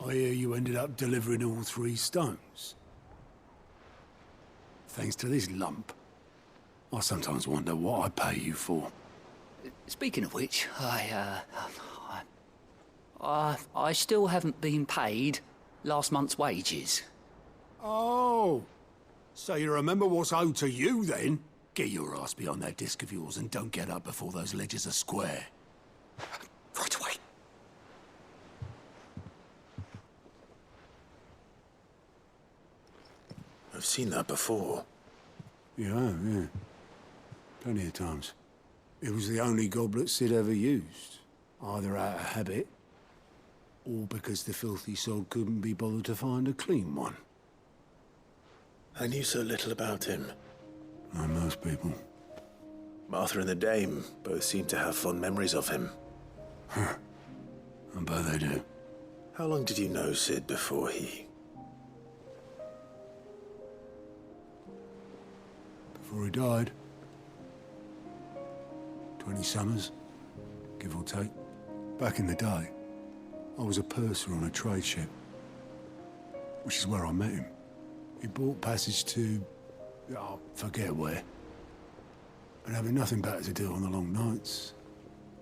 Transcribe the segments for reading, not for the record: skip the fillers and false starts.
I hear you ended up delivering all 3 stones. Thanks to this lump. I sometimes wonder what I pay you for. Speaking of which, I still haven't been paid last month's wages. Oh, so you remember what's owed to you then? Get your ass behind that disc of yours and don't get up before those ledgers are square. Right away. I've seen that before. Yeah. Plenty of times. It was the only goblet Sid ever used. Either out of habit, or because the filthy sod couldn't be bothered to find a clean one. I knew so little about him. Like most people. Martha and the Dame both seem to have fond memories of him. I bet they do. How long did you know Sid before he... Before he died. 20 summers, give or take. Back in the day, I was a purser on a trade ship, which is where I met him. He bought passage to... I forget where. And having nothing better to do on the long nights,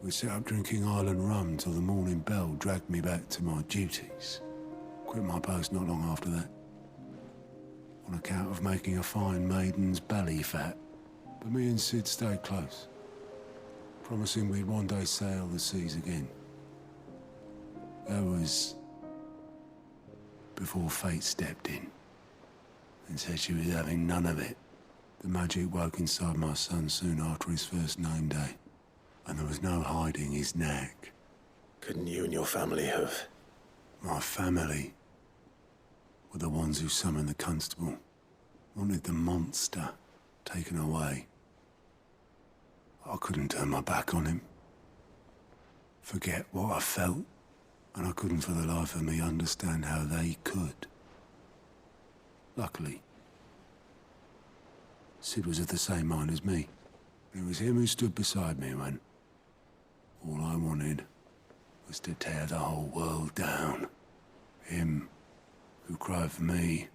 we sat up drinking island rum till the morning bell dragged me back to my duties. Quit my post not long after that. On account of making a fine maiden's belly fat. But me and Sid stayed close, promising we'd one day sail the seas again. That was before fate stepped in and said she was having none of it. The magic woke inside my son soon after his first name day, and there was no hiding his knack. Couldn't you and your family have... My family were the ones who summoned the constable, wanted the monster taken away. I couldn't turn my back on him, forget what I felt, and I couldn't for the life of me understand how they could. Luckily, Sid was of the same mind as me. It was him who stood beside me when all I wanted was to tear the whole world down. Him who cried for me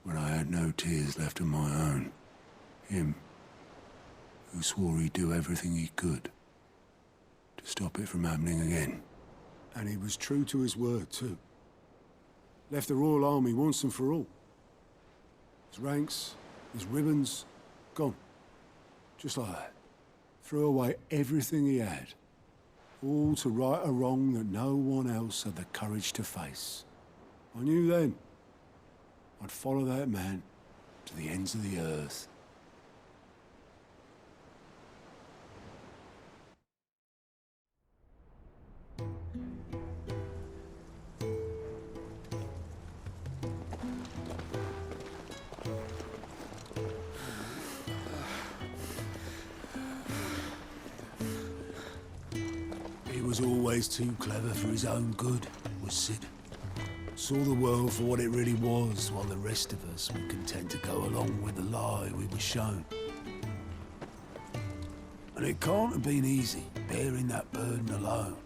when I had no tears left of my own. Him who swore he'd do everything he could to stop it from happening again. And he was true to his word, too. Left the Royal Army once and for all. His ranks, his ribbons, gone. Just like that. Threw away everything he had. All to right a wrong that no one else had the courage to face. I knew then I'd follow that man to the ends of the earth. He was always too clever for his own good, was Sid. Saw the world for what it really was, while the rest of us were content to go along with the lie we were shown. And it can't have been easy, bearing that burden alone.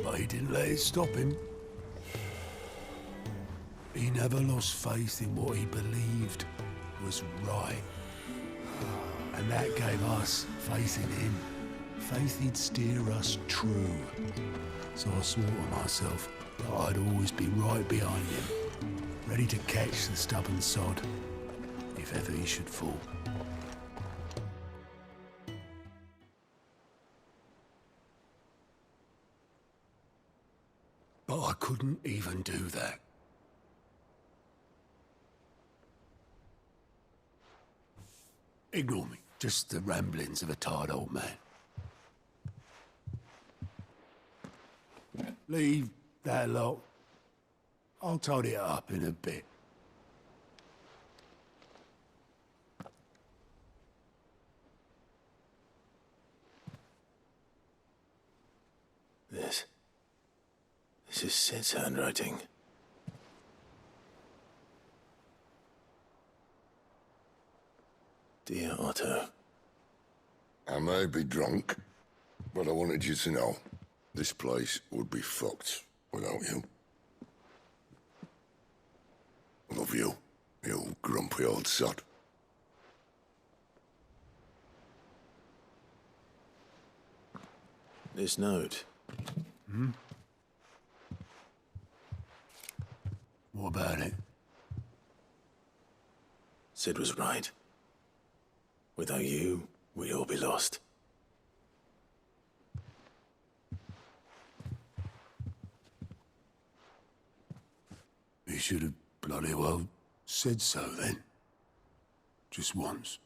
But he didn't let it stop him. He never lost faith in what he believed was right. And that gave us faith in him. Faith he'd steer us true. So I swore to myself that I'd always be right behind him, ready to catch the stubborn sod, if ever he should fall. But I couldn't even do that. Ignore me. Just the ramblings of a tired old man. Leave that lot. I'll tidy it up in a bit. This is Sid's handwriting. Dear Otto. I may be drunk, but I wanted you to know this place would be fucked without you. Love you, you grumpy old sod. This note. What about it? Sid was right. Without you, we'd all be lost. He should have bloody well said so then. Just once.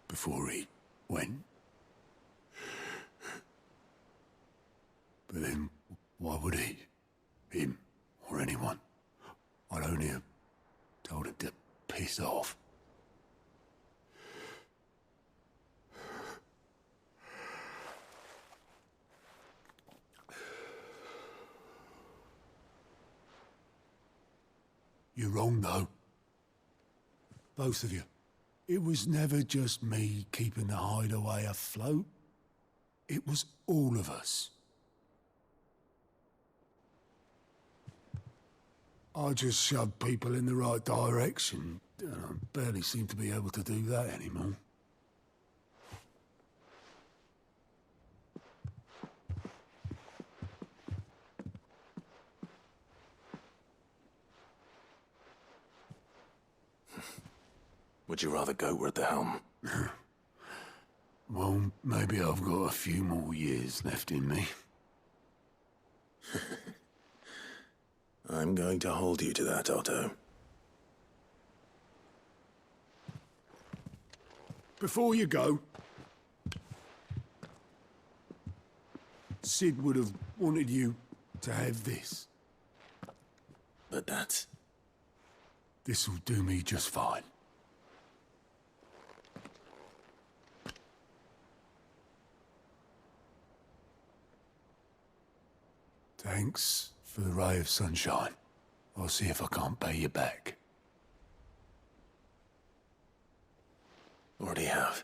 Before he went. But then, why would he? Him, or anyone? I'd only have told him to piss off. You're wrong, though. Both of you. It was never just me keeping the hideaway afloat. It was all of us. I just shoved people in the right direction, and I barely seem to be able to do that anymore. Would you rather goat were at the helm? Well, maybe I've got a few more years left in me. I'm going to hold you to that, Otto. Before you go, Sid would have wanted you to have this. But that's... This'll do me just fine. Thanks for the ray of sunshine. I'll see if I can't pay you back. already have.